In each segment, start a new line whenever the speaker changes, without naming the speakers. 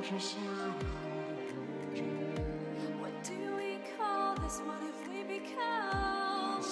What do we call this? What have we become?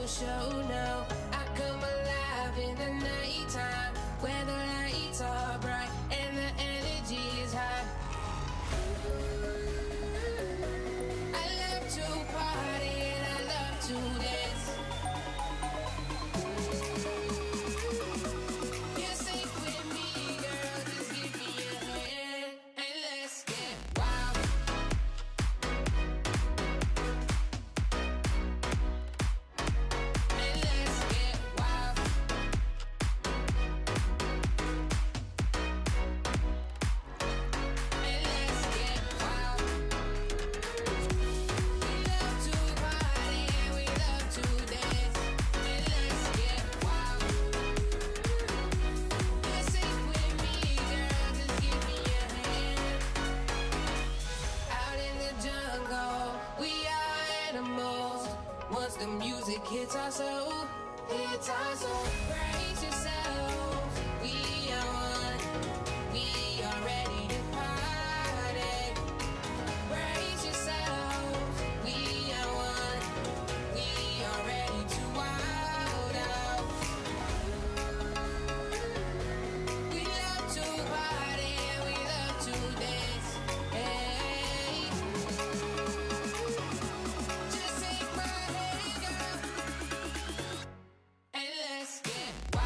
Show now. I come alive in the nighttime where the lights are bright and the energy is high. I love to party and I love to dance. You're safe with me, girl, just give me a hand and let's get wild. Once the music hits our soul, brace yourself. We are one, we are ready to party. Brace yourself. We are one, we are ready to wild out. We love to party and we love to dance. Hey, just take my hand, girl, and let's get wild.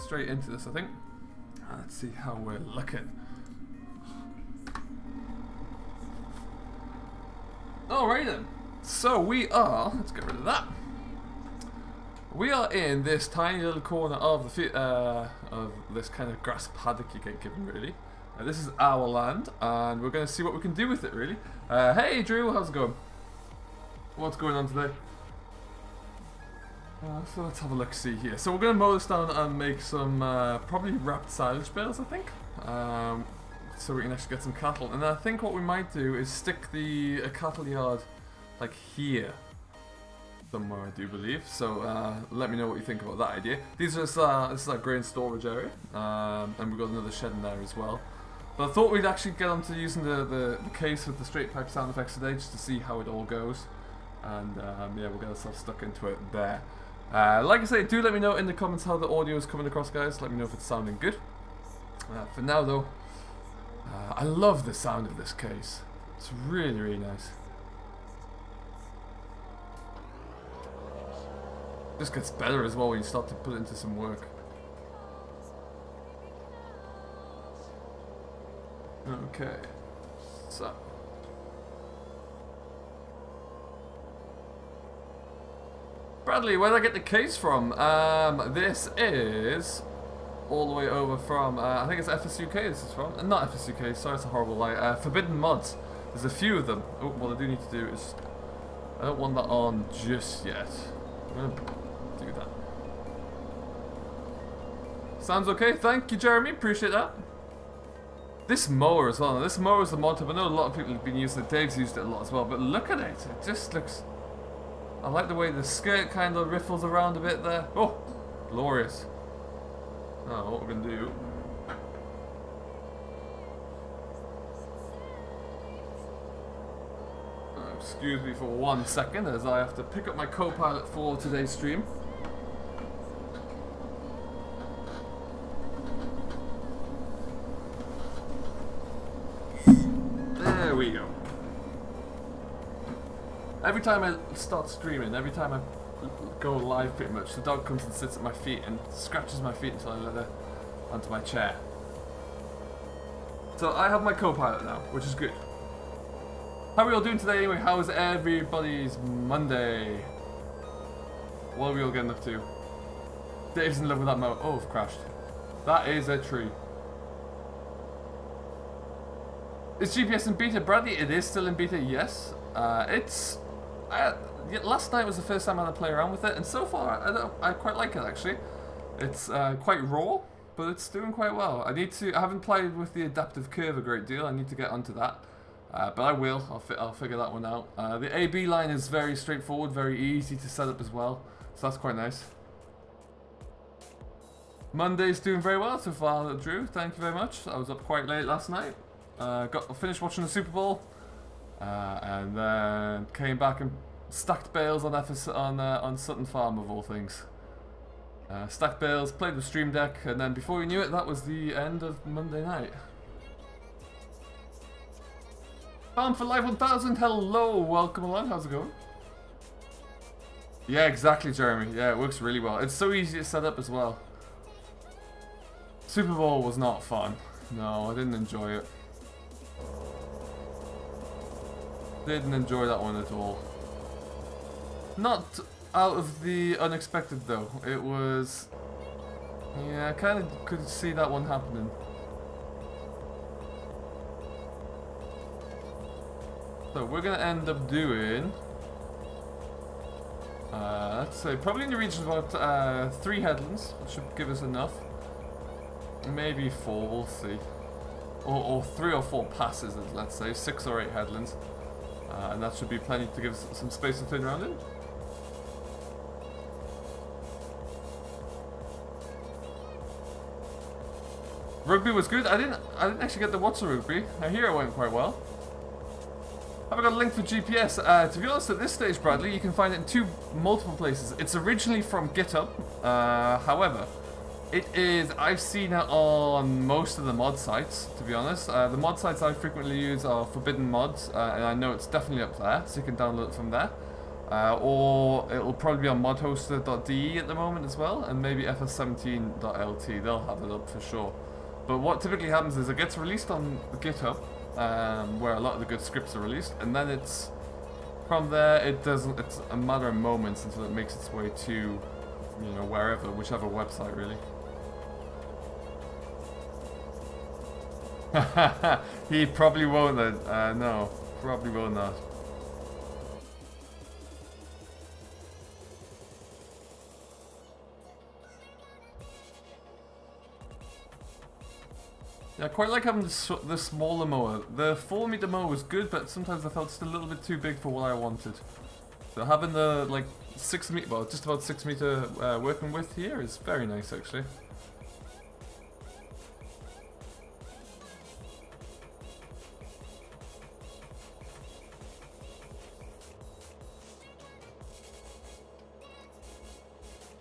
straight into this, I think. Let's see how we're looking. Alright then. So we are, let's get rid of that. We are in this tiny little corner of the of this kind of grass paddock you get given, really. This is our land, and we're going to see what we can do with it, really. Hey Drew, how's it going? What's going on today? So let's have a look, see here. So we're going to mow this down and make some probably wrapped silage bales, I think. So we can actually get some cattle. And I think what we might do is stick the cattle yard like here somewhere, I do believe. So let me know what you think about that idea. These are this is our grain storage area, and we've got another shed in there as well. But I thought we'd actually get onto using the case with the straight pipe sound effects today, just to see how it all goes. And yeah, we'll get ourselves stuck into it there. Like I say, do let me know in the comments how the audio is coming across, guys. Let me know if it's sounding good. For now, though, I love the sound of this case. It's really, really nice. Just gets better as well when you start to put it into some work. Okay, so Bradley, where did I get the case from? This is all the way over from, I think it's FSUK this is from. Not FSUK, sorry, it's a horrible lie. Forbidden Mods. There's a few of them. Oh, what I do need to do is, I don't want that on just yet. I'm gonna do that. Sounds okay, thank you Jeremy, appreciate that. This mower as well, this mower is the mod type. I know a lot of people have been using it, Dave's used it a lot as well, but look at it, it just looks, I like the way the skirt kind of riffles around a bit there. Oh, glorious. Now what we're going to do, excuse me for 1 second as I have to pick up my co-pilot for today's stream. There we go. Every time I start streaming, every time I go live pretty much, the dog comes and sits at my feet and scratches my feet until I let her onto my chair. So I have my co-pilot now, which is good. How are we all doing today anyway? How is everybody's Monday? What are we all getting up to? Dave's in love with that mower. Oh, I've crashed. That is a tree. Is GPS in beta, Bradley? It is still in beta, yes. Last night was the first time I had to play around with it, and so far I quite like it actually. It's quite raw, but it's doing quite well. I haven't played with the adaptive curve a great deal. I need to get onto that, but I will. I'll figure that one out. The AB line is very straightforward, very easy to set up as well, so that's quite nice. Monday's doing very well so far, Drew. Thank you very much. I was up quite late last night. Finished watching the Super Bowl, and then came back and stacked bales on Sutton Farm of all things. Stacked bales, played with Stream Deck, and then before you knew it, that was the end of Monday night. Farm for Live 1000, hello, welcome along. How's it going? Yeah, exactly, Jeremy. Yeah, it works really well. It's so easy to set up as well. Super Bowl was not fun. No, I didn't enjoy it. Didn't enjoy that one at all. Not out of the unexpected though. It was, yeah, I kind of could see that one happening. So we're gonna end up doing, let's say probably in the region of about 3 headlands, which should give us enough. Maybe 4, we'll see. Or 3 or 4 passes, let's say 6 or 8 headlands. And that should be plenty to give us some space to turn around in. Rugby was good. I didn't actually get to watch the rugby. I hear it went quite well. Have I got a link for GPS? To be honest, at this stage, Bradley, you can find it in multiple places. It's originally from GitHub. However, I've seen it on most of the mod sites, to be honest. The mod sites I frequently use are Forbidden Mods, and I know it's definitely up there, so you can download it from there. or it'll probably be on modhoster.de at the moment as well, and maybe fs17.lt, they'll have it up for sure. But what typically happens is it gets released on GitHub, where a lot of the good scripts are released, and then it's from there it's a matter of moments until it makes its way to, you know, wherever, whichever website really. He probably won't then. No, probably will not. Yeah, I quite like having the smaller mower. The 4-meter mower was good, but sometimes I felt just a little bit too big for what I wanted. So having the like 6-meter, well, just about 6-meter working width here is very nice actually.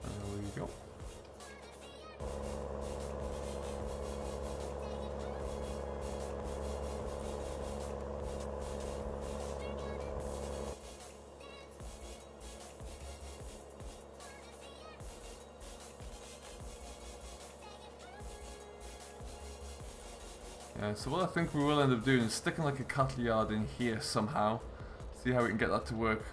There we go. Yeah, so what I think we will end up doing is sticking like a cattle yard in here somehow. See how we can get that to work.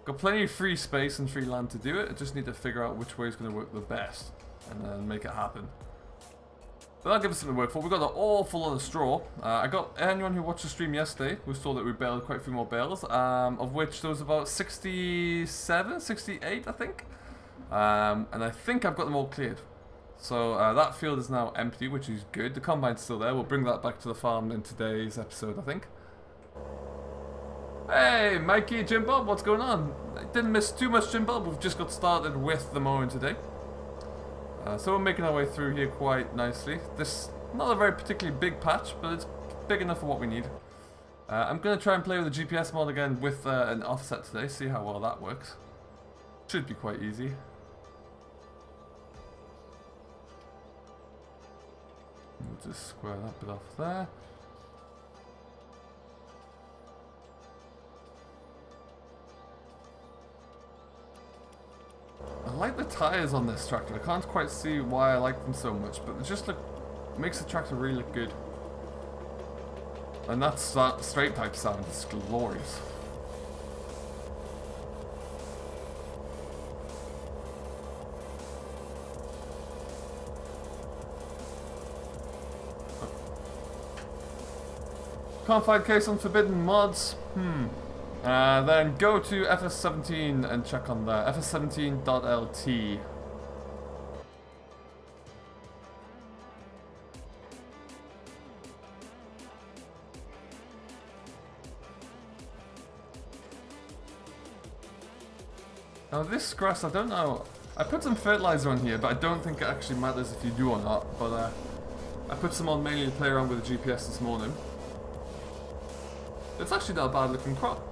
Got plenty of free space and free land to do it. I just need to figure out which way is going to work the best and then make it happen. But that'll give us something to work for. We've got an awful lot of straw. I got anyone who watched the stream yesterday who saw that we baled quite a few more bales, of which there was about 67, 68 I think. And I think I've got them all cleared. So that field is now empty, which is good. The combine's still there. We'll bring that back to the farm in today's episode, I think. Hey, Mikey, Jim Bob, what's going on? I didn't miss too much, Jim Bob. We've just got started with the mowing today. So we're making our way through here quite nicely. This, not a very particularly big patch, but it's big enough for what we need. I'm going to try and play with the GPS mod again with an offset today, see how well that works. Should be quite easy. We'll just square that bit off there. I like the tyres on this tractor. I can't quite see why I like them so much, but it just makes the tractor really look good. And that straight pipe sound is glorious. Can't find case on forbidden mods. Then go to FS17 and check on there. FS17.lt. Now this grass, I don't know. I put some fertilizer on here, but I don't think it actually matters if you do or not. But I put some on mainly to play around with the GPS this morning. It's actually not a bad looking crop.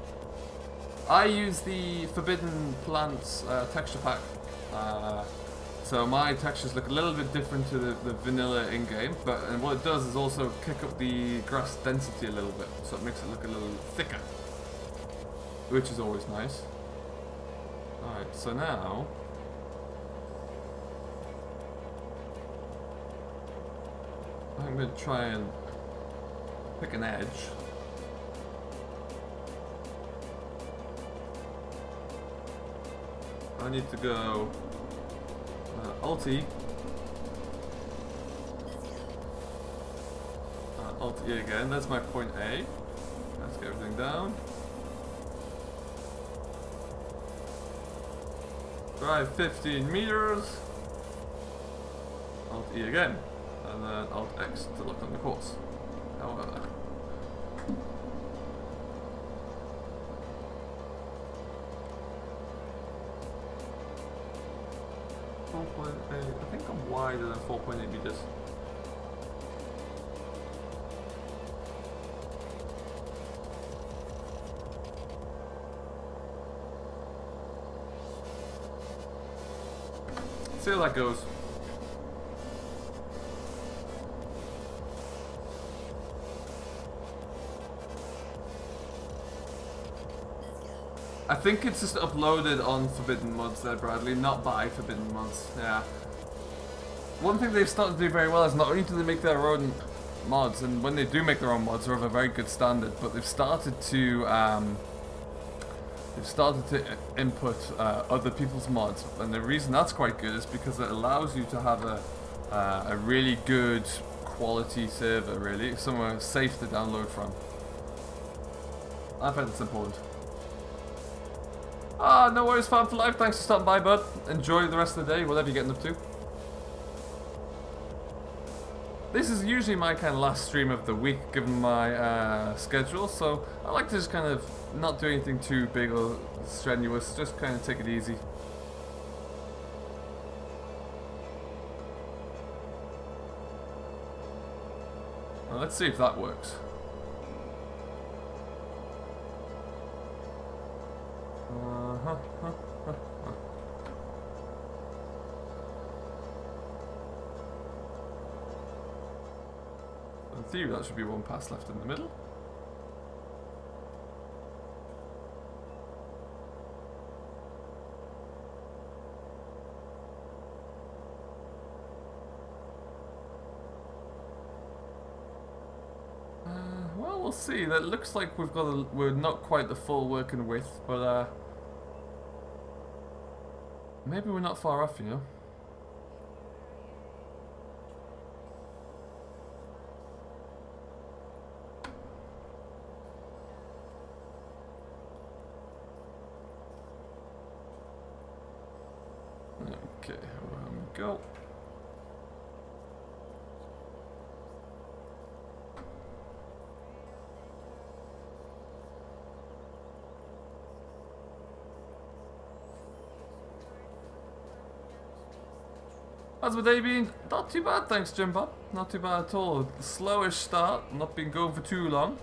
I use the Forbidden Plants texture pack, so my textures look a little bit different to the vanilla in-game, and what it does is also kick up the grass density a little bit, so it makes it look a little thicker, which is always nice. Alright, so now I'm going to try and pick an edge. I need to go Alt-E. Alt-E again, that's my point A. Let's get everything down. Drive 15 meters. Alt-E again. And then Alt-X to look on the course. However. 4.8, I think I'm wider than 4.8 meters. See how that goes. I think it's just uploaded on Forbidden Mods there, Bradley, not by Forbidden Mods. Yeah. One thing they've started to do very well is not only do they make their own mods, and when they do make their own mods, they're of a very good standard, but they've started to input other people's mods, and the reason that's quite good is because it allows you to have a really good quality server, really, somewhere safe to download from. I find it's important. Ah, no worries, Farm for Life. Thanks for stopping by, bud. Enjoy the rest of the day, whatever you're getting up to. This is usually my kind of last stream of the week, given my schedule, so I like to just kind of not do anything too big or strenuous, just kind of take it easy. Well, let's see if that works. In theory, that should be one pass left in the middle. Well, we'll see. That looks like we're not quite the full working width, but maybe we're not far off, you know. Okay, here we go. How's my day been? Not too bad, thanks, Jim Bob. Not too bad at all. Slowish start, not been going for too long.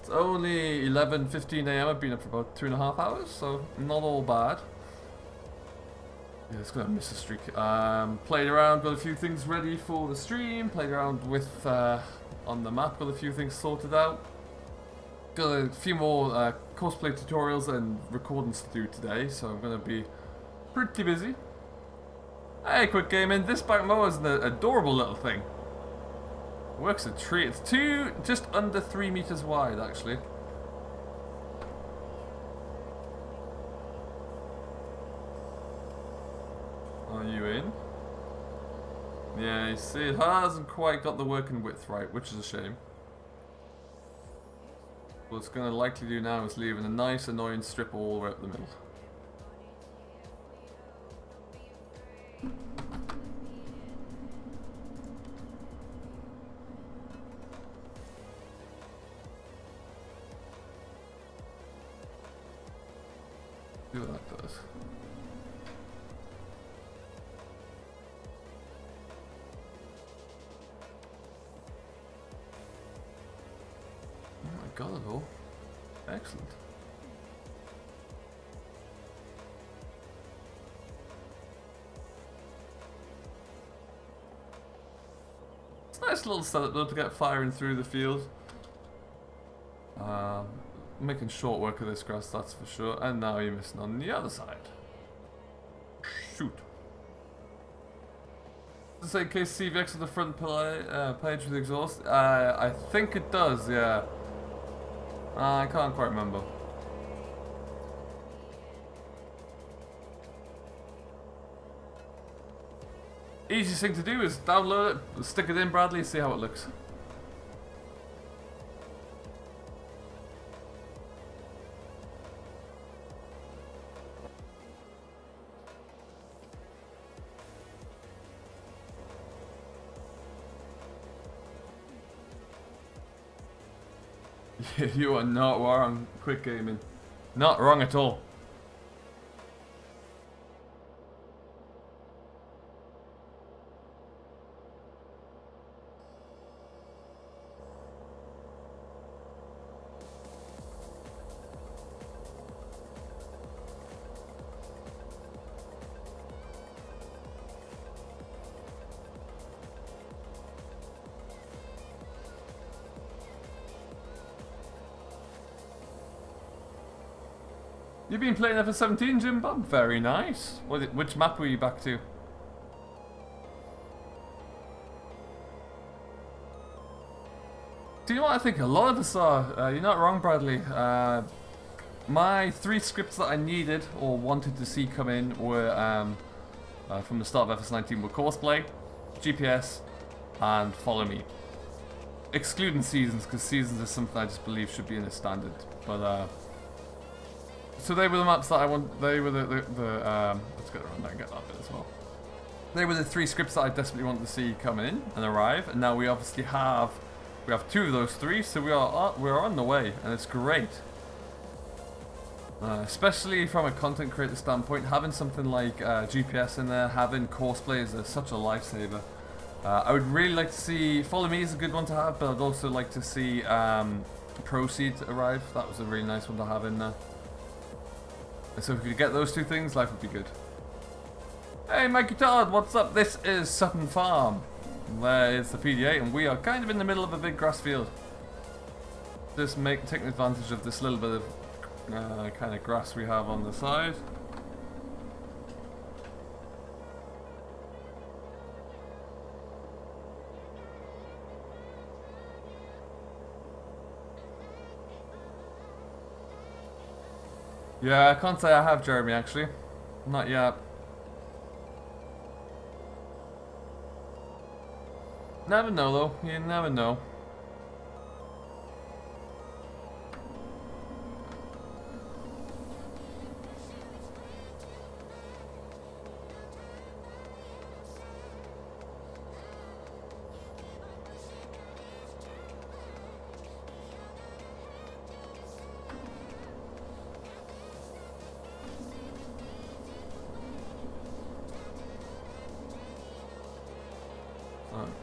It's only 11:15 AM. I've been up for about 2.5 hours, so not all bad. Yeah, it's gonna miss a streak. Played around, got a few things ready for the stream. Played around with on the map, got a few things sorted out. Got a few more cosplay tutorials and recordings to do today, so I'm gonna be pretty busy. Hey, quick gaming. This back mower is an adorable little thing. Works a treat. It's just under 3 meters wide, actually. Are you in? Yeah, you see, it hasn't quite got the working width right, which is a shame. What it's going to likely do now is leave a nice annoying strip all the way up the middle. See what that does. Oh my god, it all. Excellent. It's a nice little setup though to get firing through the field. Making short work of this grass, that's for sure. And now you're missing on the other side. Shoot. Does it say KCVX on the front page with exhaust? I think it does, yeah. I can't quite remember. Easiest thing to do is download it, stick it in, Bradley, see how it looks. You are not wrong, quick gaming. Not wrong at all. You've been playing FS17, Jim Bob? Very nice. Which map were you back to? Do you know what I think a lot of us are? You're not wrong, Bradley. My 3 scripts that I needed or wanted to see come in were from the start of FS19 were Courseplay, GPS, and Follow Me. Excluding Seasons, because Seasons is something I just believe should be in a standard. But so they were the maps that I want. They were the let's get around there and get that bit as well. They were the 3 scripts that I desperately wanted to see come in and arrive, and now we obviously have 2 of those 3, so we're on the way, and it's great. Especially from a content creator standpoint, having something like GPS in there, having Courseplay is such a lifesaver. I would really like to see Follow Me is a good one to have, but I'd also like to see Proceed arrive. That was a really nice one to have in there. And so if we could get those 2 things, life would be good. Hey Mikey Todd, what's up? This is Sutton Farm. There is the PDA, and we are kind of in the middle of a big grass field. Just taking advantage of this little bit of kind of grass we have on the side. Yeah, I can't say I have, Jeremy, actually. Not yet. Never know, though. You never know.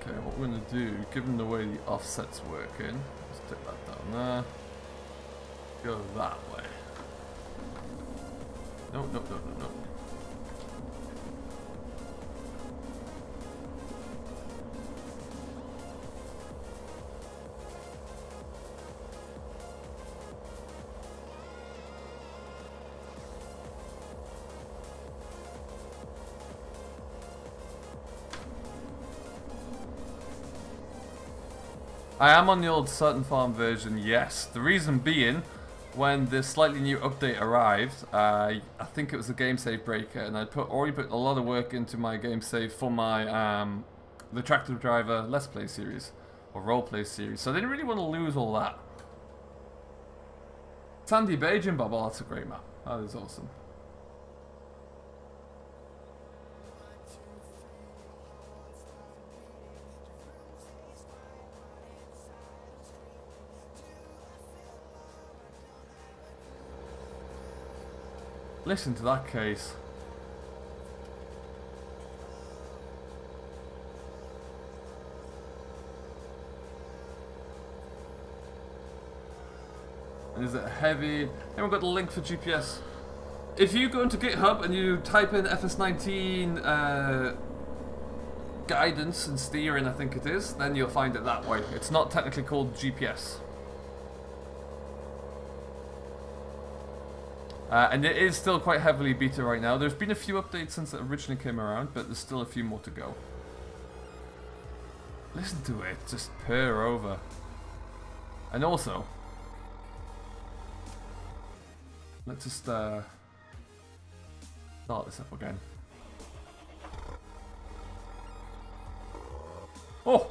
Okay, what we're going to do, given the way the offset's working, let's take that down there. Go that way. No, no, no, no, no. I am on the old Sutton Farm version, yes. The reason being, when this slightly new update arrived, I think it was a game save breaker, and I'd already put a lot of work into my game save for my the Tractor Driver Let's Play series, or Roleplay series, so I didn't really want to lose all that. Sandy Bay, Jim Bob, oh, that's a great map. That is awesome. Listen to that case. And is it heavy? Anyone got the link for GPS? If you go into GitHub and you type in FS19 guidance and steering, I think it is, then you'll find it that way. It's not technically called GPS. And it is still quite heavily beta right now. There's been a few updates since it originally came around, but there's still a few more to go. Listen to it, just purr over. And also, let's just start this up again. Oh!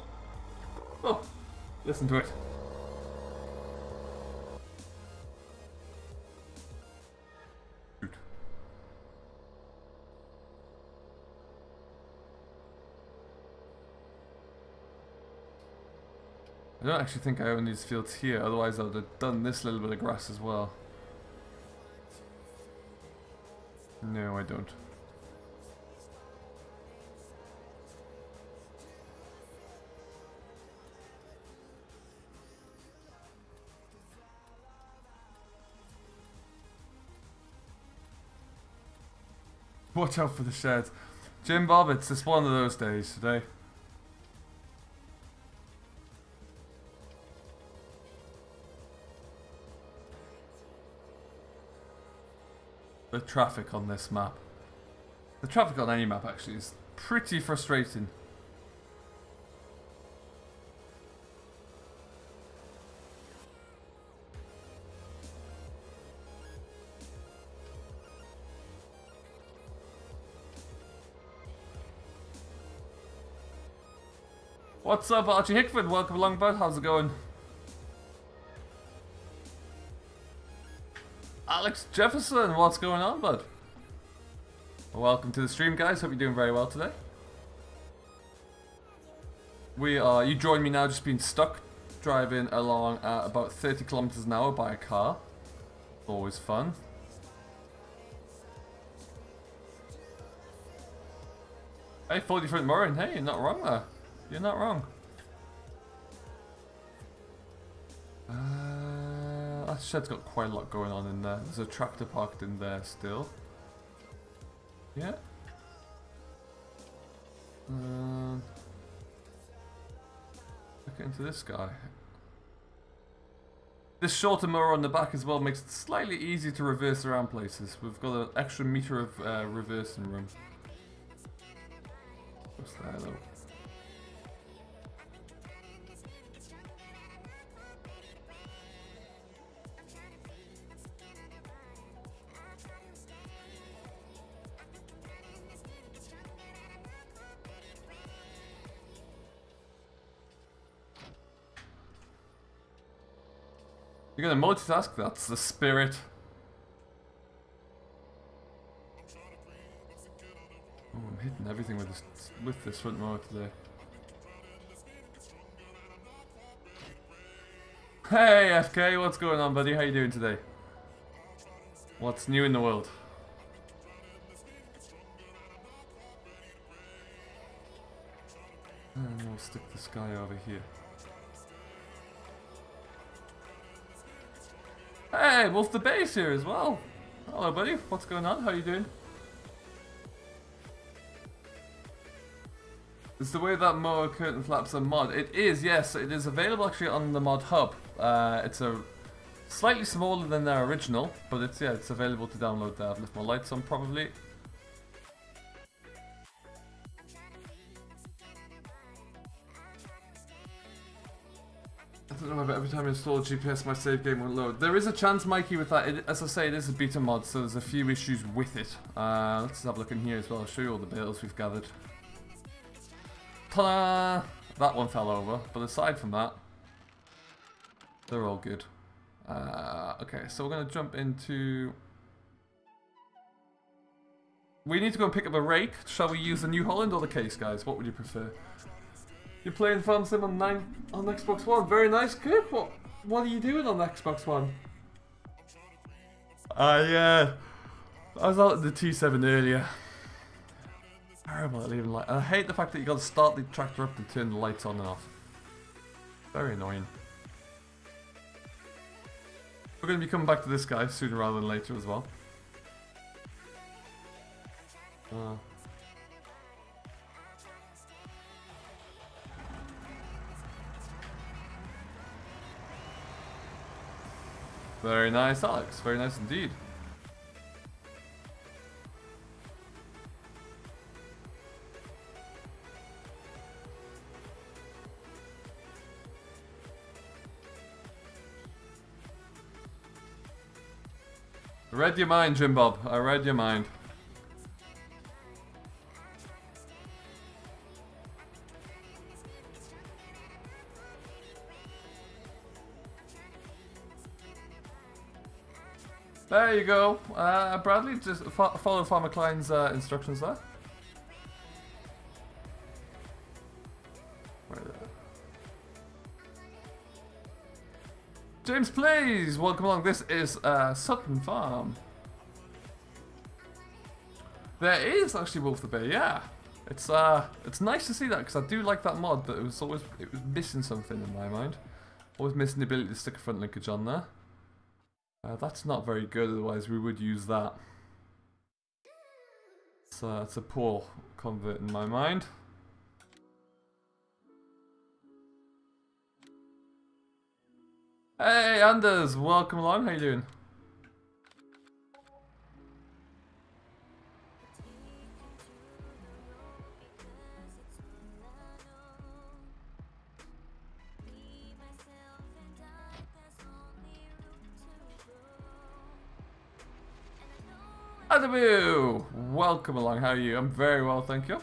Oh! Listen to it. I don't actually think I own these fields here, otherwise I would have done this little bit of grass as well. No, I don't. Watch out for the sheds. Jim Bob, it's just one of those days today. the traffic on this map. The traffic on any map actually is pretty frustrating. What's up, Archie Hickford? Welcome along, bud. How's it going? Alex Jefferson, what's going on, bud? Welcome to the stream, guys. Hope you're doing very well today. You join me now, just being stuck driving along at about 30 kilometers an hour by a car. Always fun. Hey, fully different Morin. Hey, you're not wrong there. You're not wrong. That shed's got quite a lot going on in there. There's a tractor parked in there still. Yeah. Look into this guy. This shorter mower on the back as well makes it slightly easier to reverse around places. We've got an extra meter of reversing room. What's that though? You're gonna multitask? That's the spirit. Oh, I'm hitting everything with this front mower today. Hey FK, what's going on, buddy? How you doing today? What's new in the world? And we'll stick this guy over here. Hey, Wolf the Base here as well. Hello, buddy. What's going on? How you doing? Is the way that mower curtain flaps a mod? It is, yes. It is available actually on the mod hub. It's a slightly smaller than their original, but it's available to download there. I've left my lights on probably. I don't know whether every time I install a GPS my save game will load. There is a chance, Mikey, with that. As I say, it is a beta mod, so there's a few issues with it. Let's have a look in here as well. I'll show you all the bales we've gathered. Ta-da! That one fell over, but aside from that, they're all good. Okay, so we're going to jump into... We need to go and pick up a rake. Shall we use the New Holland or the case, guys? What would you prefer? You're playing Farm Sim on Xbox One. Very nice, Kirk. What are you doing on the Xbox One? I was out at the T7 earlier. Terrible at leaving light. I hate the fact that you got to start the tractor up to turn the lights on and off. Very annoying. We're going to be coming back to this guy sooner rather than later as well. Very nice, Alex. Very nice indeed. I read your mind, Jim Bob. I read your mind. There you go. Bradley, just follow Farmer Klein's instructions there. James Plays, welcome along. This is Sutton Farm. There is actually Wolf the Bay, yeah. It's nice to see that because I do like that mod, but it was missing something in my mind. Always missing the ability to stick a front linkage on there. That's not very good, otherwise we would use that. So it's a poor convert in my mind. Hey Anders, welcome along, how you doing? Adabu! Welcome along, how are you? I'm very well, thank you.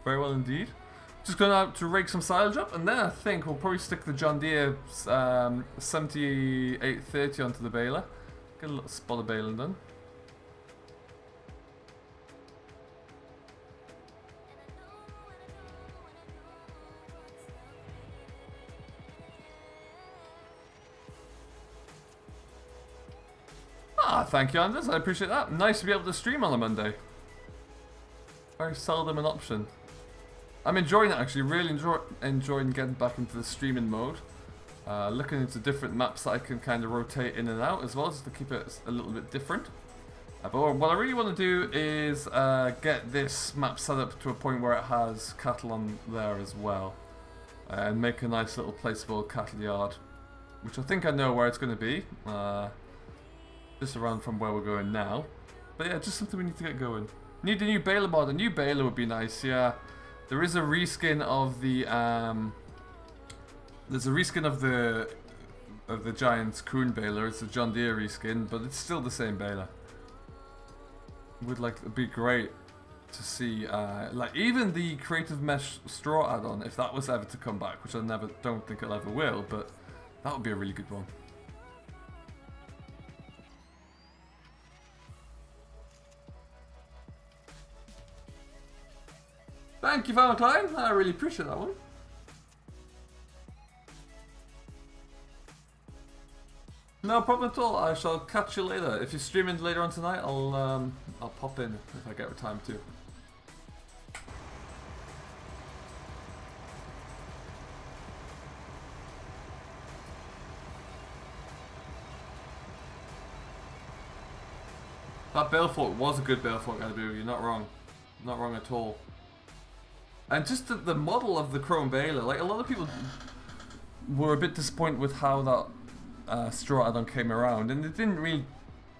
Very well indeed. Just going out to rake some silage up, and then I think we'll probably stick the John Deere 7830 onto the baler. Get a little spot of baling done. Ah, thank you, Anders. I appreciate that. Nice to be able to stream on a Monday. Very seldom an option. I'm enjoying it actually. Really enjoying getting back into the streaming mode. Looking into different maps that I can kind of rotate in and out as well, just to keep it a little bit different. But what I really want to do is get this map set up to a point where it has cattle on there as well, and make a nice little placeable cattle yard, which I think I know where it's going to be. Just around from where we're going now. But yeah, just something we need to get going. Need a new baler mod. A new baler would be nice, yeah. There is a reskin of the there's a reskin of the Giant's Coon baler. It's a John Deere reskin, but it's still the same baler. Would like it'd be great to see like even the creative mesh straw add-on, if that was ever to come back, which I don't think it ever will, but that would be a really good one. Thank you, Farmer Klein. I really appreciate that one. No problem at all. I shall catch you later. If you're streaming later on tonight, I'll pop in if I get time to. That bale fork was a good bale fork, Adabu. You're not wrong. Not wrong at all. And just the model of the chrome baler, like a lot of people were a bit disappointed with how that straw add-on came around, and it didn't really,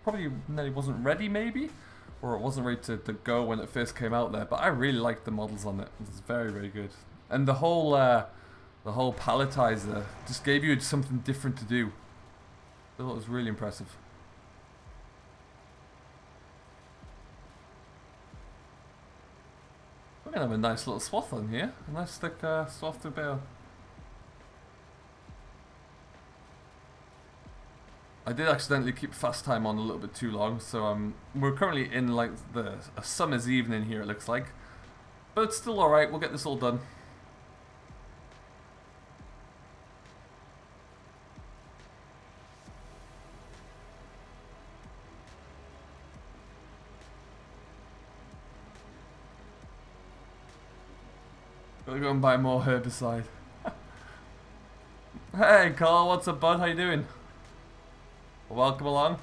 probably it wasn't ready maybe, or it wasn't ready to go when it first came out there, but I really liked the models on it. It was very, very good. And the whole palletizer just gave you something different to do. I thought it was really impressive. We're going to have a nice little swath on here. A nice thick swath to bale. I did accidentally keep fast time on a little bit too long, so we're currently in like a summer's evening here, it looks like. But it's still alright, we'll get this all done. Gotta go and buy more herbicide. Hey Carl, what's up bud? How you doing? Welcome along.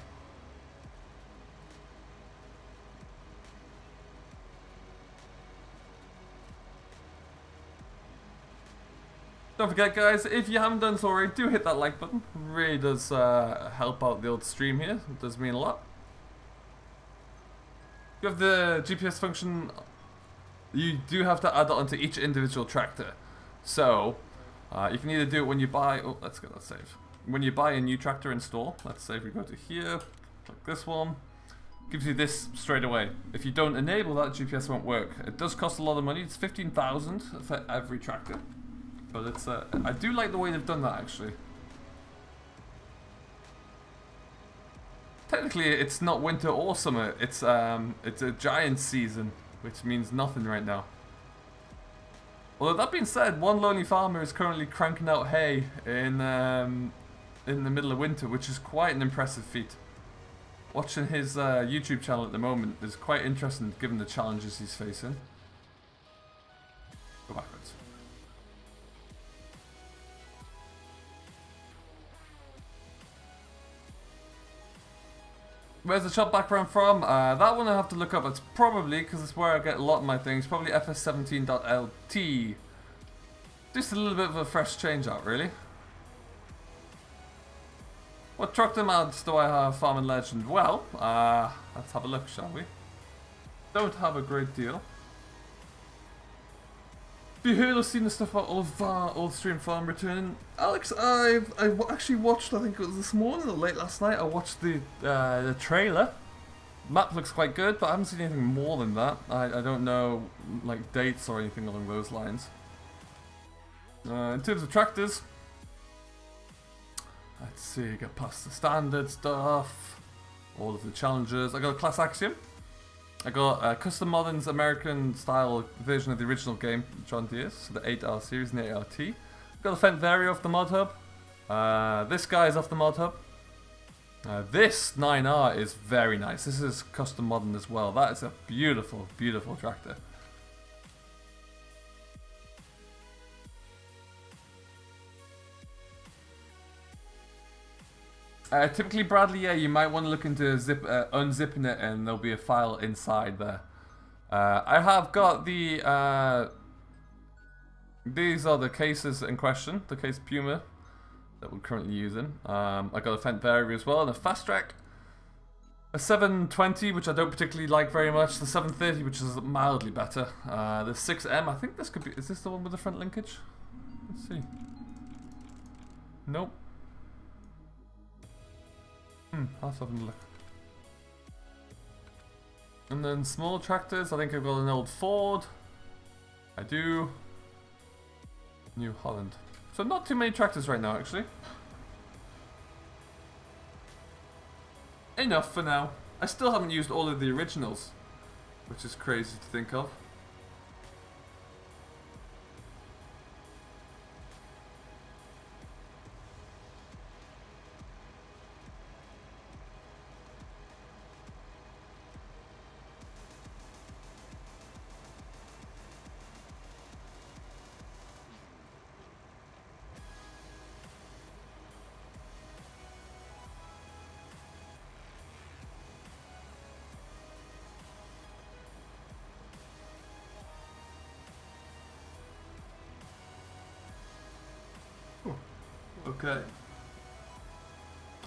Don't forget guys, if you haven't done so already, do hit that like button. It really does help out the old stream here. It does mean a lot. You have the GPS function. You do have to add that onto each individual tractor. So, you can either do it when you buy... Oh, let's get that saved. When you buy a new tractor in store, let's say if we go to here, click this one, gives you this straight away. If you don't enable that, GPS won't work. It does cost a lot of money. It's 15,000 for every tractor. But it's I do like the way they've done that actually. Technically, it's not winter or summer. It's a giant season, which means nothing right now. Although that being said, one lonely farmer is currently cranking out hay in the middle of winter, which is quite an impressive feat. Watching his YouTube channel at the moment is quite interesting given the challenges he's facing. Go backwards. Where's the shop background from? That one I have to look up. It's probably, because it's where I get a lot of my things, probably fs17.lt. Just a little bit of a fresh change out, really. What tractor mods do I have, Farming Legend? Well, let's have a look, shall we? Don't have a great deal. Have you heard or seen the stuff about old stream farm returning? Alex, I actually watched, I think it was this morning or late last night, I watched the trailer. Map looks quite good, but I haven't seen anything more than that. I don't know like dates or anything along those lines. In terms of tractors, let's see, get past the standard stuff, all of the challenges. I got a Class Axiom. I got Custom Modern's American style version of the original game, John Deere's, so the 8R series and the 8RT. Got the Fendt Vario off the Mod Hub. This guy is off the Mod Hub. This 9R is very nice. This is Custom Modern as well. That is a beautiful, beautiful tractor. Typically, Bradley, yeah, you might want to look into unzipping it, and there'll be a file inside there. I have got the... these are the cases in question, the case Puma that we're currently using. I got a Fendt Vario as well, and a Fast Track. A 720, which I don't particularly like very much. The 730, which is mildly better. The 6M, I think this could be... Is this the one with the front linkage? Let's see. Nope. I'll have a look. And then small tractors, I think I've got an old Ford. I do. New Holland. So not too many tractors right now, actually. Enough for now. I still haven't used all of the originals, which is crazy to think of. Okay.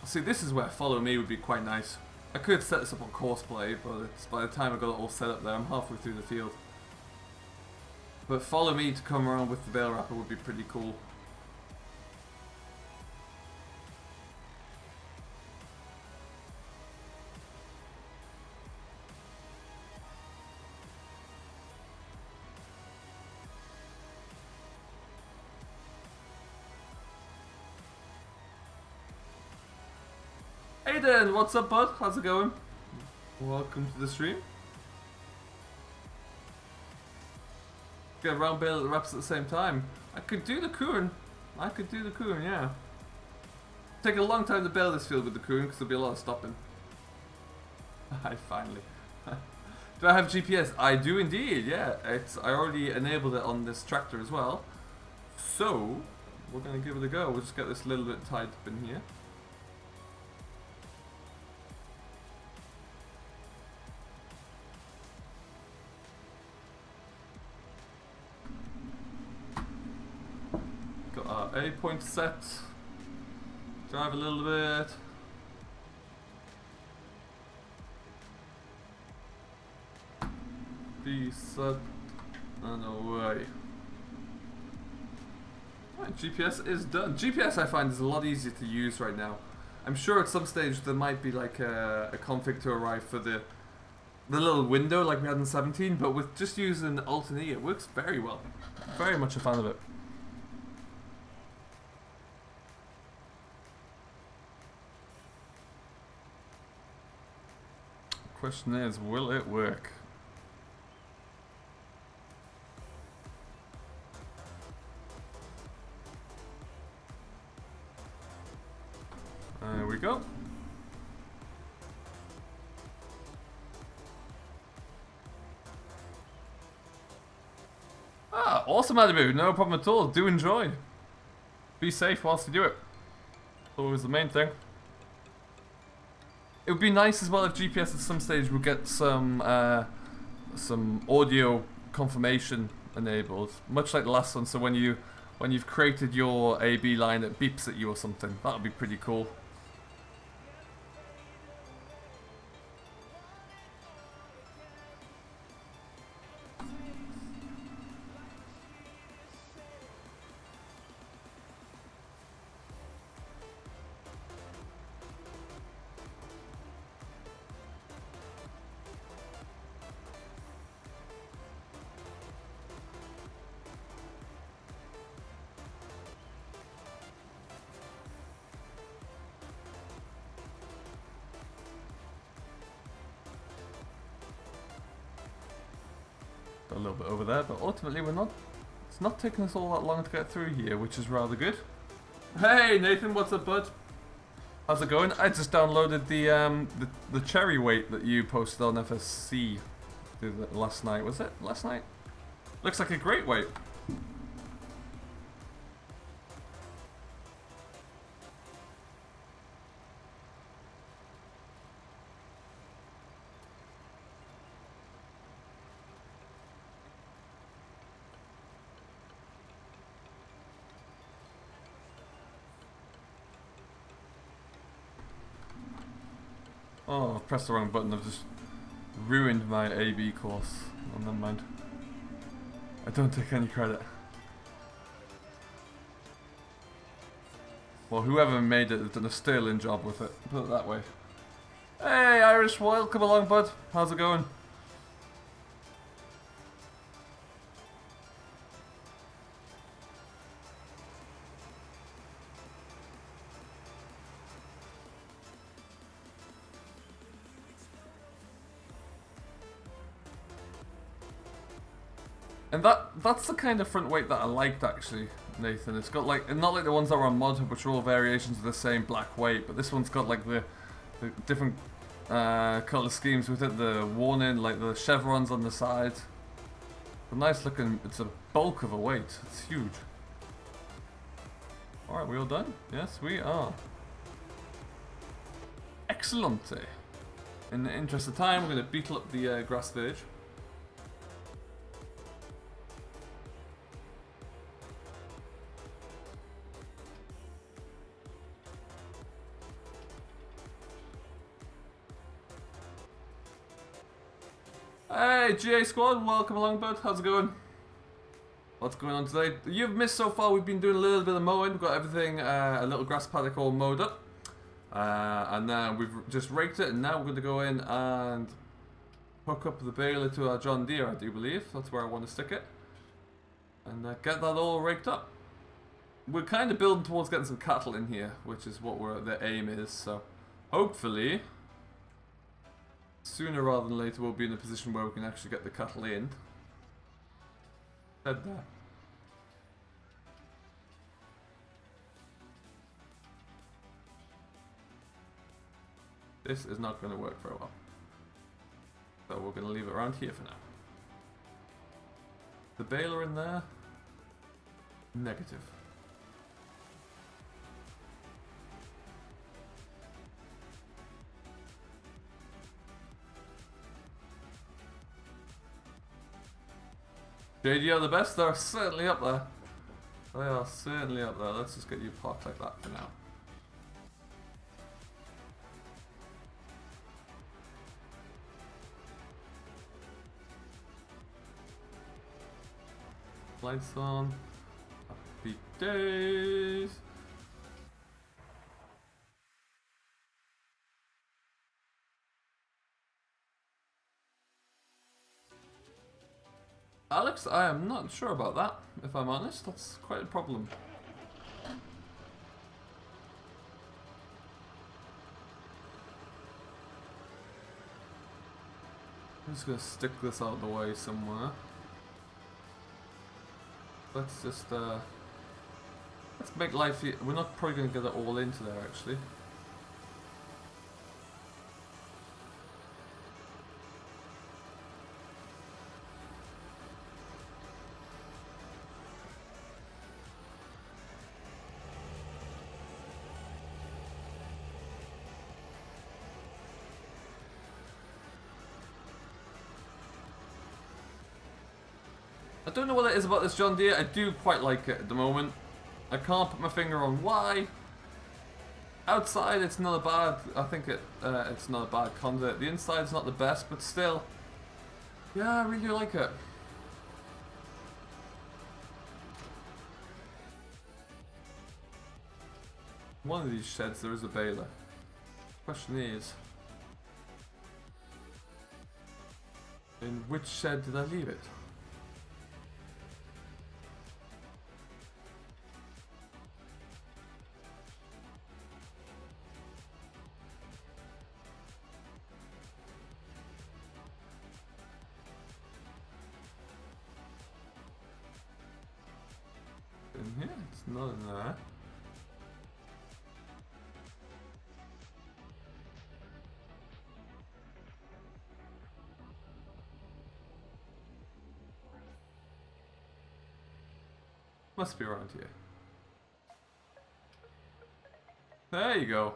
See, this is where follow me would be quite nice. I could set this up on courseplay, but it's, by the time I got it all set up there, I'm halfway through the field. But follow me to come around with the bale wrapper would be pretty cool. Hey Dan, what's up bud? How's it going? Welcome to the stream. Get around bale the wraps at the same time. I could do the Kuren. Yeah. Take a long time to bale this field with the Kuren because there'll be a lot of stopping. I finally. Do I have GPS? I do indeed, yeah. I already enabled it on this tractor as well. So, we're going to give it a go. We'll just get this little bit tied up in here. Got our A point set. Drive a little bit. B set and away. Right, GPS is done. GPS I find is a lot easier to use right now. I'm sure at some stage there might be like a config to arrive for the little window like we had in 17, but with just using Alt and E it works very well. Very much a fan of it. Question is, will it work? There we go. Ah, awesome Adibu, no problem at all. Do enjoy. Be safe whilst you do it. Always the main thing. It would be nice as well if GPS at some stage would get some audio confirmation enabled, much like the last one. So when you've created your AB line, it beeps at you or something. That would be pretty cool. a little bit over there, but ultimately we're not. It's not taking us all that long to get through here, which is rather good. Hey Nathan, what's up, bud? How's it going? I just downloaded the cherry weight that you posted on FSC last night. Was it last night? Looks like a great weight. Oh, I've pressed the wrong button. I've just ruined my AB course. Oh, never mind. I don't take any credit. Well, whoever made it has done a sterling job with it. Put it that way. Hey, Irish Wild, come along, bud. How's it going? And that's the kind of front weight that I liked, actually, Nathan. It's got like, not like the ones that were on Mod Hub, which are all variations of the same black weight, but this one's got like the different colour schemes with it, the warning, like the chevrons on the side. A nice looking, it's a bulk of a weight, it's huge. Alright, we all done? Yes, we are. Excellent. In the interest of time, we're going to beetle up the grass village. Hey, GA Squad, welcome along, bud. How's it going? What's going on today? You've missed so far. We've been doing a little bit of mowing. We've got everything, a little grass paddock all mowed up. And then we've just raked it, and now we're going to go in and hook up the baler to our John Deere, I do believe. That's where I want to stick it. And get that all raked up. We're kind of building towards getting some cattle in here, which is what the aim is. So hopefully, sooner rather than later, we'll be in a position where we can actually get the cattle in. Head there. This is not going to work very well. So we're going to leave it around here for now. The baler in there. Negative. JD are the best, they're certainly up there. They are certainly up there. Let's just get you parked like that for now. Lights on. Happy days. Alex, I am not sure about that, if I'm honest. That's quite a problem. I'm just going to stick this out of the way somewhere. Let's just, let's make life easy. We're not probably going to get it all into there, actually. I don't know what it is about this John Deere. I do quite like it at the moment. I can't put my finger on why. Outside, it's not a bad. I think it's not a bad conduit. The inside's not the best, but still, yeah, I really like it. One of these sheds, there is a baler. Question is, in which shed did I leave it? Not in there. Must be around here. There you go.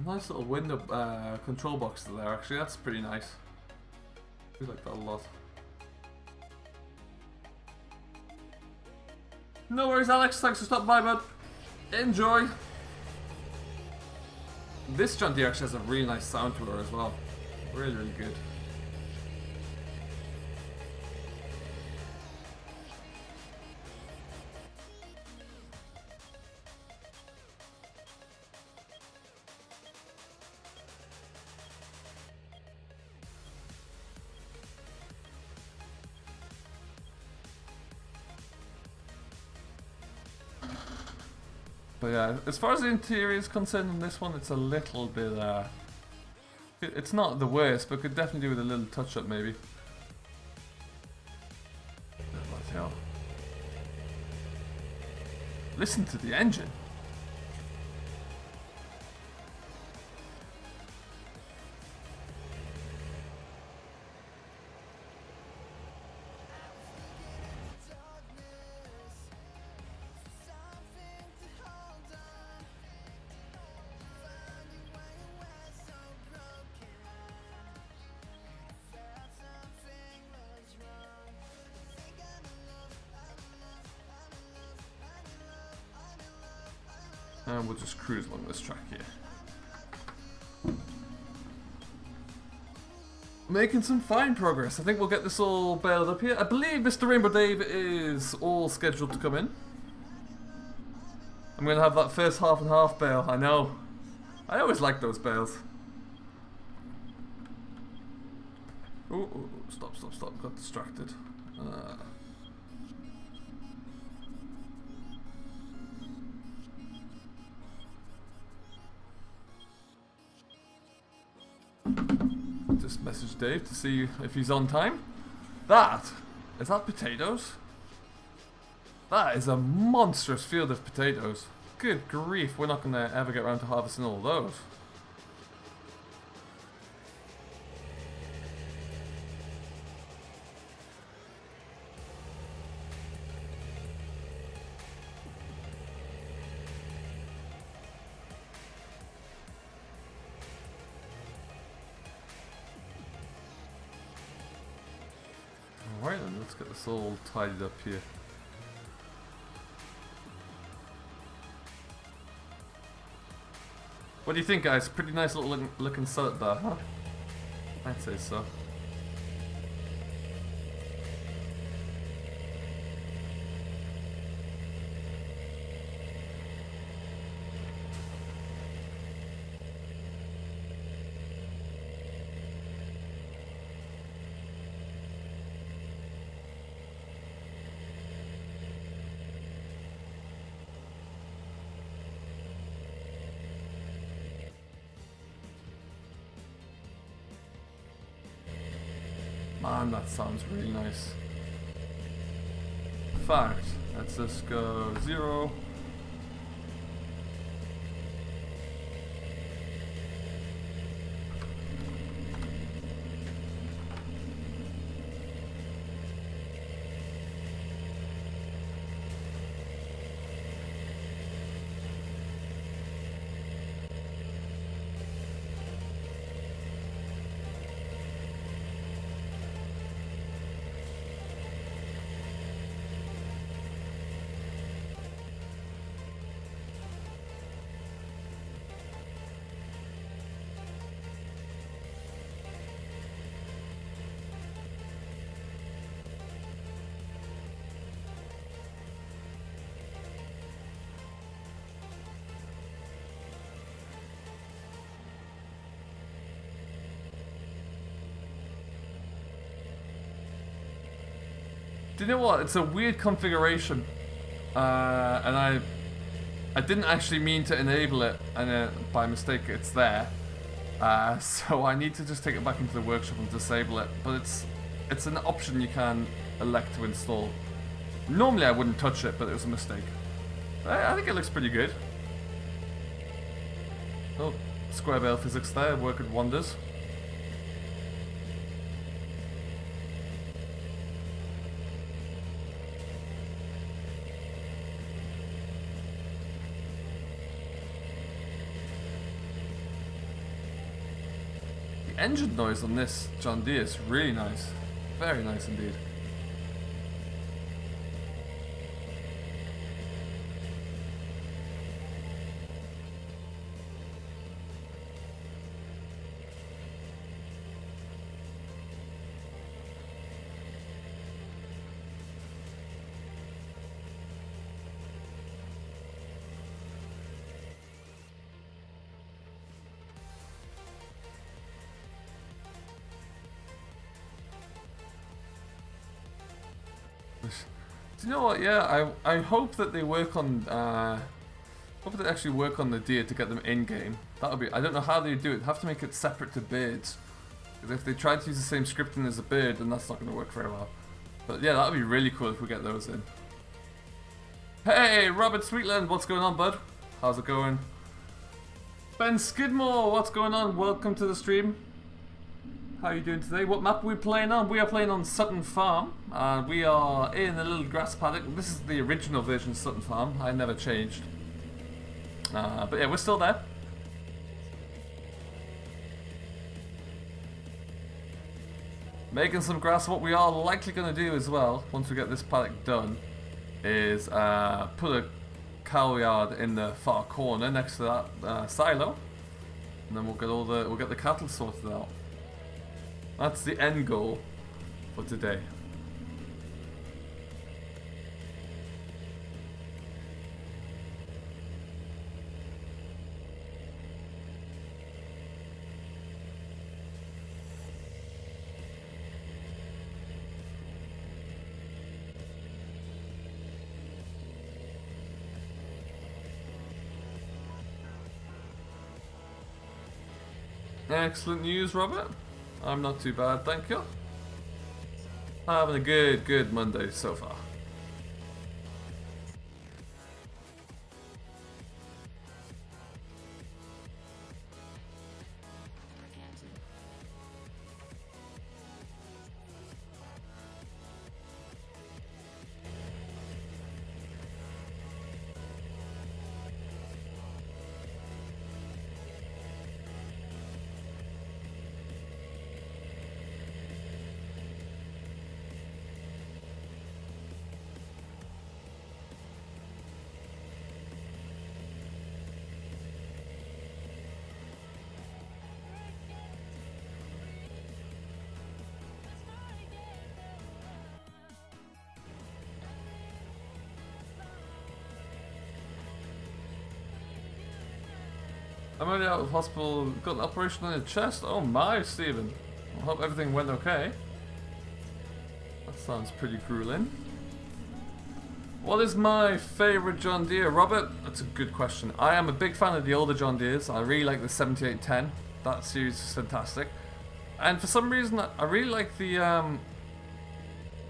Nice little window control box there, actually. That's pretty nice. I like that a lot. No worries, Alex. Thanks for stopping by, bud. Enjoy. This John Deere actually has a really nice sound to her as well. Really, really good. But yeah, as far as the interior is concerned on this one, it's a little bit, it's not the worst, but could definitely do with a little touch-up maybe. Bloody hell. Listen to the engine. And we'll just cruise along this track here. Making some fine progress. I think we'll get this all baled up here. I believe Mr. Rainbow Dave is all scheduled to come in. I'm going to have that first half and half bale. I know. I always like those bales. Oh, stop. Got distracted. Just message Dave to see if he's on time. Is that potatoes? That is a monstrous field of potatoes. Good grief, we're not going to ever get around to harvesting all of those. Alright then, let's get this all tidied up here. What do you think, guys? Pretty nice little looking setup there, huh? I'd say so. Man, that sounds really nice. In fact, let's just go 0. Do you know what? It's a weird configuration. and I didn't actually mean to enable it, and by mistake it's there. So I need to just take it back into the workshop and disable it. But it's an option you can elect to install. Normally I wouldn't touch it, but it was a mistake. I think it looks pretty good. Oh, square bale physics there, working wonders. The engine noise on this John Deere is really nice. Very nice indeed. Do you know what? Yeah, I hope that they work on. Hope they actually work on the deer to get them in game. That would be. I don't know how they do it. They have to make it separate to birds. Because if they try to use the same scripting as a bird, then that's not going to work very well. But yeah, that would be really cool if we get those in. Hey, Robert Sweetland, what's going on, bud? How's it going? Ben Skidmore, what's going on? Welcome to the stream. How are you doing today? What map are we playing on? We are playing on Sutton Farm. We are in a little grass paddock. This is the original version of Sutton Farm. I never changed. But yeah, we're still there. Making some grass. What we are likely going to do as well, once we get this paddock done, is put a cow yard in the far corner next to that silo, and then we'll get the cattle sorted out. That's the end goal for today. Excellent news, Robert. I'm not too bad, thank you. Having a good Monday so far. I'm only out of hospital, got an operation on your chest. Oh my, Stephen. I hope everything went okay. That sounds pretty grueling. What is my favourite John Deere, Robert? That's a good question. I am a big fan of the older John Deeres. I really like the 7810. That series is fantastic. And for some reason, I really like the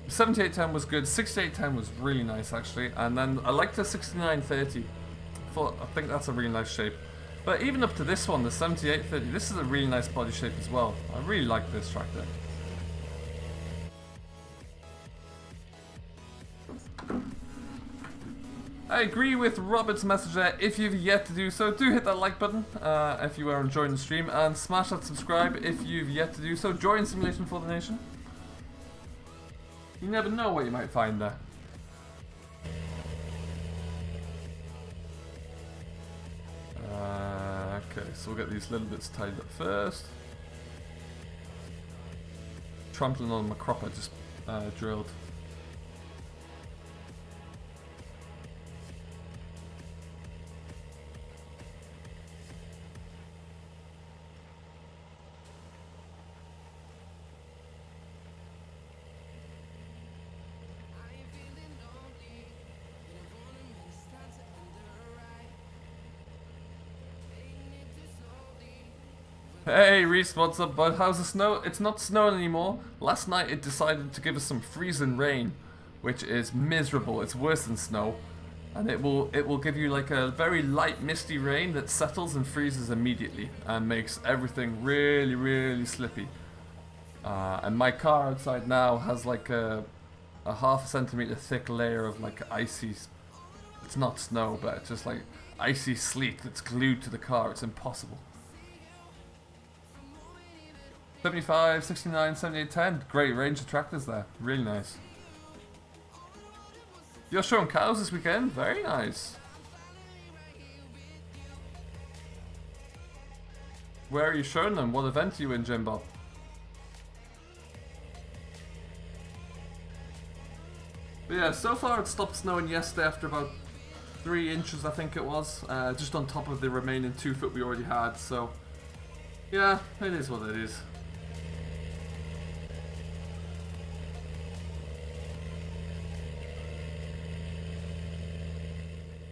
7810 was good. 6810 was really nice actually. And then I like the 6930. I think that's a really nice shape. But even up to this one, the 7830, this is a really nice body shape as well. I really like this tractor. I agree with Robert's message there. If you've yet to do so, do hit that like button if you are enjoying the stream, and smash that subscribe if you've yet to do so. Join Simulation for the Nation. You never know what you might find there. Okay, so we'll get these little bits tidied up first. Trampling on my crop I just drilled. Hey Reese, what's up bud? How's the snow? It's not snowing anymore. Last night it decided to give us some freezing rain, which is miserable. It's worse than snow. And it will give you like a very light misty rain that settles and freezes immediately and makes everything really, really slippy. And my car outside now has like a half a centimeter thick layer of like icy, it's not snow, but it's just like icy sleet that's glued to the car. It's impossible. 75, 69, 78, 10. Great range of tractors there. Really nice. You're showing cows this weekend? Very nice. Where are you showing them? What event are you in, Jim Bob? But yeah, so far it stopped snowing yesterday after about 3 inches, I think it was. Just on top of the remaining 2 foot we already had, so... yeah, it is what it is.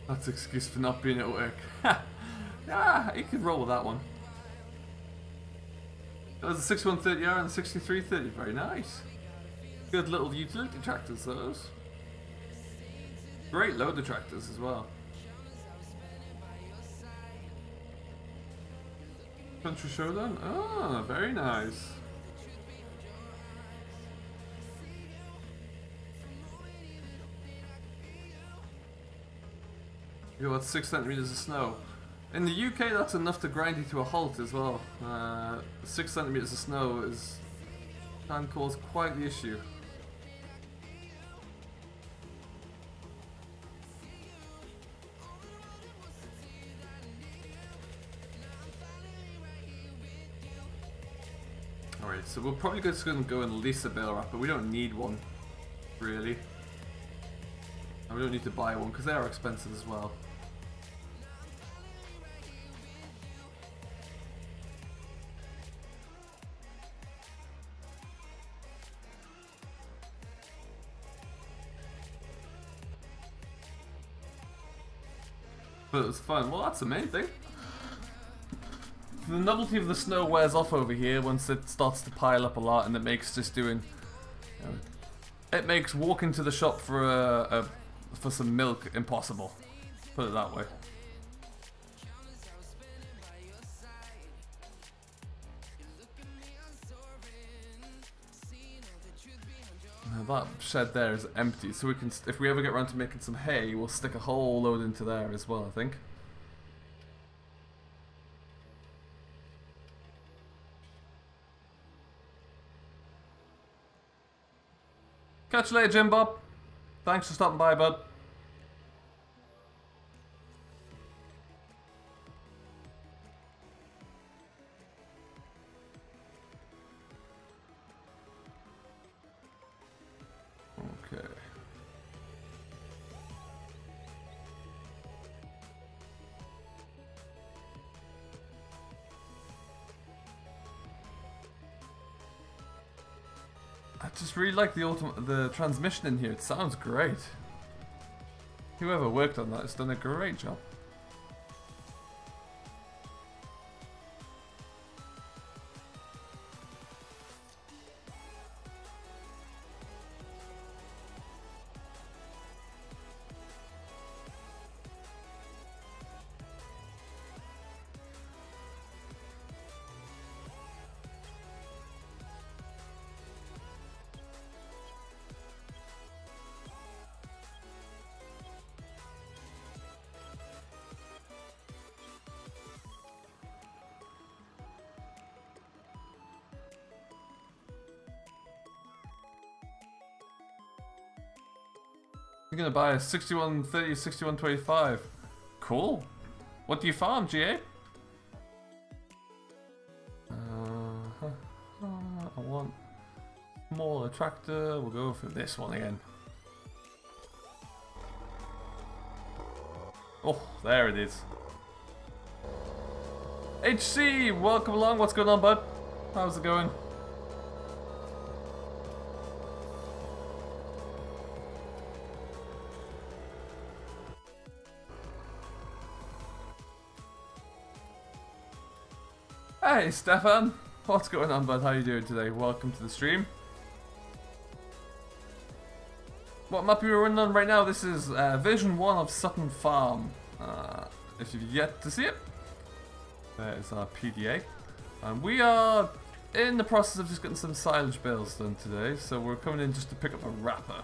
That's an excuse for not being at work. Yeah, you could roll with that one. That was a 6130R and a 6330. Very nice. Good little utility tractors, those. Great loader tractors as well. Country Showdown? Oh, very nice. You got 6 centimeters of snow. In the UK, that's enough to grind you to a halt as well. 6 centimeters of snow can cause quite the issue. Alright, so we're probably just going to go and lease a bale wrapper. We don't need one, really. And we don't need to buy one because they are expensive as well. But it was fun. Well, that's the main thing. The novelty of the snow wears off over here once it starts to pile up a lot, and it makes just doing... you know, it makes walking to the shop for for some milk impossible. Put it that way. Now that shed there is empty, so we can, if we ever get around to making some hay, we'll stick a whole load into there as well, I think. Catch you later, Jim Bob. Thanks for stopping by, bud. Okay. I just really like the transmission in here. It sounds great. Whoever worked on that has done a great job. You're gonna buy a 6130, 6125. Cool. What do you farm, GA? I want smaller tractor. We'll go for this one again. Oh, there it is. HC, welcome along. What's going on, bud? How's it going? Hey Stefan, what's going on bud? How you doing today? Welcome to the stream. What map are we running on right now? This is version 1 of Sutton Farm. If you've yet to see it, there's our PDA. And we are in the process of just getting some silage bales done today, so we're coming in just to pick up a wrapper.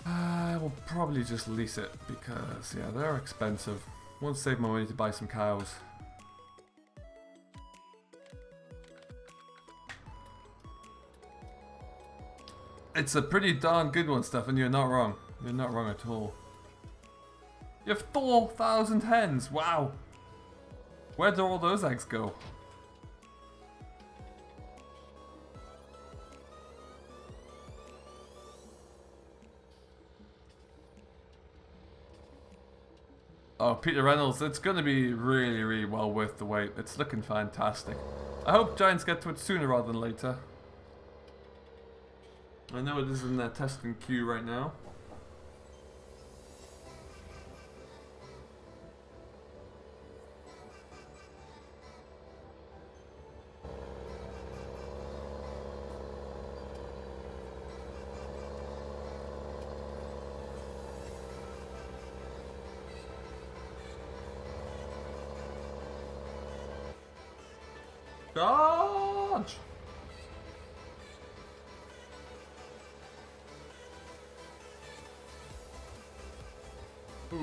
We'll probably just lease it because, yeah, they're expensive. Won't save my money to buy some cows. It's a pretty darn good one, Stefan. You're not wrong. You're not wrong at all. You have 4,000 hens. Wow. Where do all those eggs go? Oh, Peter Reynolds, it's going to be really, really well worth the wait. It's looking fantastic. I hope Giants get to it sooner rather than later. I know it is in their testing queue right now. Dodge! Ooh.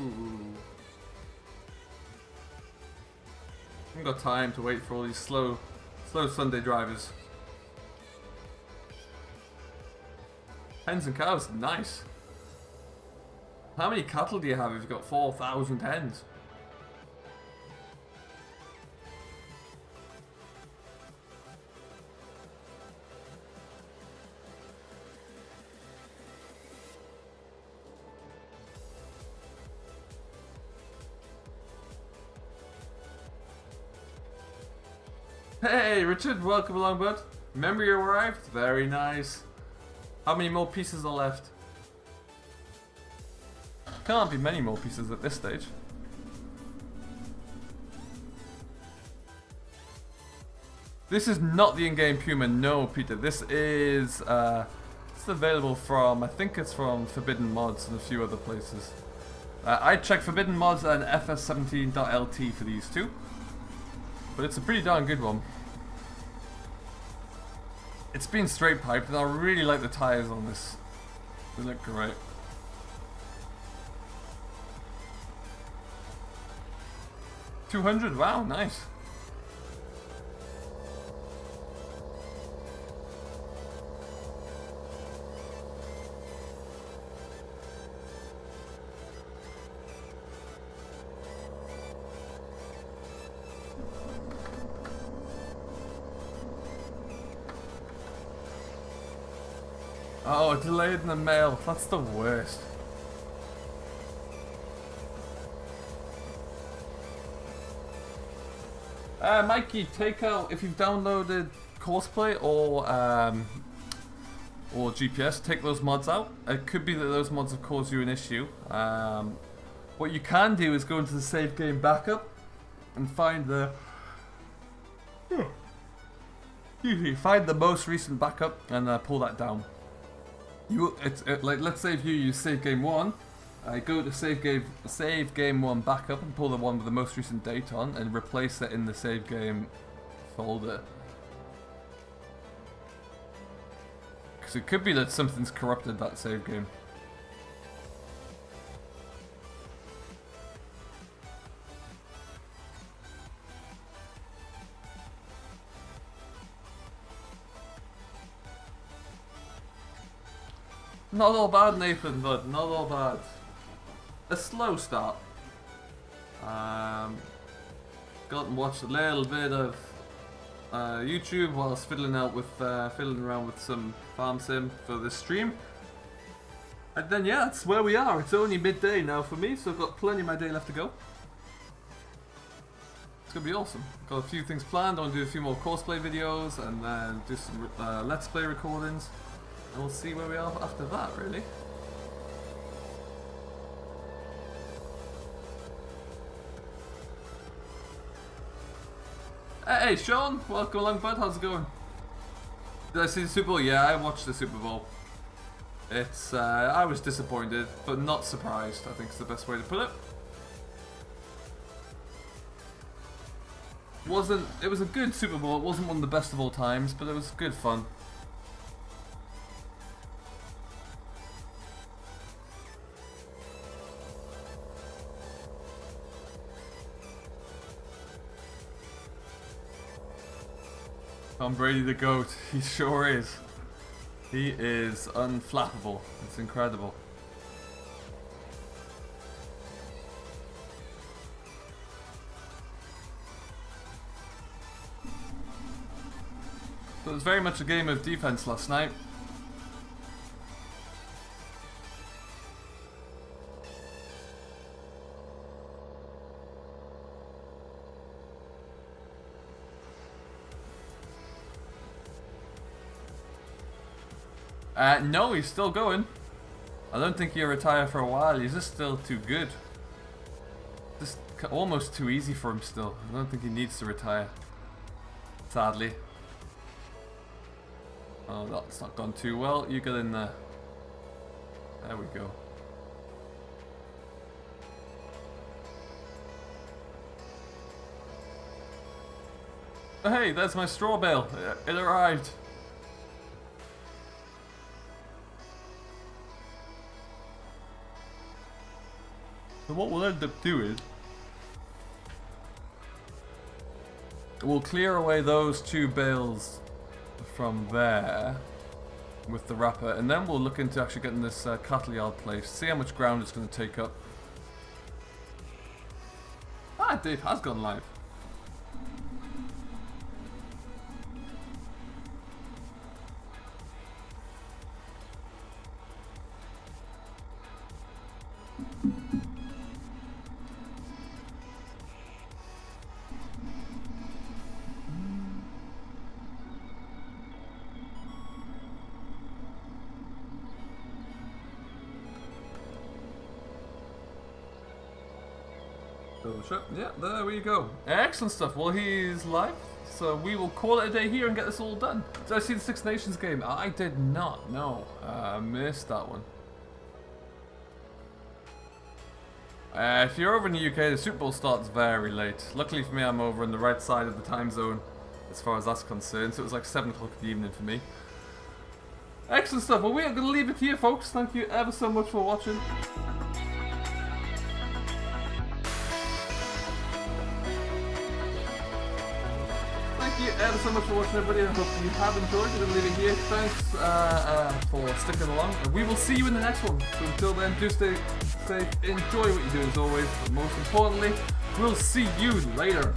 I haven't got time to wait for all these slow Sunday drivers. Hens and cows, nice. How many cattle do you have if you've got 4,000 hens? Hey Richard, welcome along bud. Remember you arrived? Very nice. How many more pieces are left? Can't be many more pieces at this stage. This is not the in-game Puma, no Peter. This is it's available from, I think it's from Forbidden Mods and a few other places. I checked Forbidden Mods and FS17.lt for these two. But it's a pretty darn good one. It's been straight piped and I really like the tyres on this. They look great. $200, wow, nice. Oh, delayed in the mail. That's the worst. Mikey, take out, if you've downloaded Courseplay or GPS, take those mods out. It could be that those mods have caused you an issue. What you can do is go into the save game backup and find the find the most recent backup and pull that down. Like, let's say if you use save game 1, go to save game 1 backup and pull the one with the most recent date on and replace it in the save game folder. Because it could be that something's corrupted that save game. Not all bad, Nathan, but not all bad. A slow start. Got and watched a little bit of YouTube whilst fiddling around with some farm sim for this stream. And then yeah, that's where we are. It's only midday now for me, so I've got plenty of my day left to go. It's gonna be awesome. Got a few things planned. I want to do a few more Courseplay videos and then do some Let's Play recordings. And we'll see where we are after that, really. Hey Sean, welcome along bud, how's it going? Did I see the Super Bowl? Yeah, I watched the Super Bowl. It's, I was disappointed, but not surprised, I think is the best way to put it. It was a good Super Bowl, it wasn't one of the best of all times, but it was good fun. Tom Brady the GOAT, he sure is. He is unflappable, it's incredible. So it was very much a game of defense last night. No, he's still going. I don't think he'll retire for a while. He's just still too good. Just almost too easy for him still. I don't think he needs to retire. Sadly. Oh, that's not gone too well. You get in there. There we go. Oh, hey, there's my straw bale. It arrived. So what we'll end up doing, we'll clear away those 2 bales from there with the wrapper, and then we'll look into actually getting this cattle yard placed, see how much ground it's going to take up. Ah, Dave has gone live. Yeah, there we go. Excellent stuff. Well, he's live, so we will call it a day here and get this all done. Did I see the Six Nations game? I did not. No, I missed that one. If you're over in the UK, the Super Bowl starts very late. Luckily for me, I'm over on the right side of the time zone as far as that's concerned, so it was like 7 o'clock in the evening for me. Excellent stuff. Well, we are going to leave it here, folks. Thank you ever so much for watching. Thank you ever so much for watching, everybody. I hope you have enjoyed. We're going to leave it here. Thanks for sticking along, and we will see you in the next one. So until then, do stay safe, enjoy what you do as always, but most importantly, we'll see you later.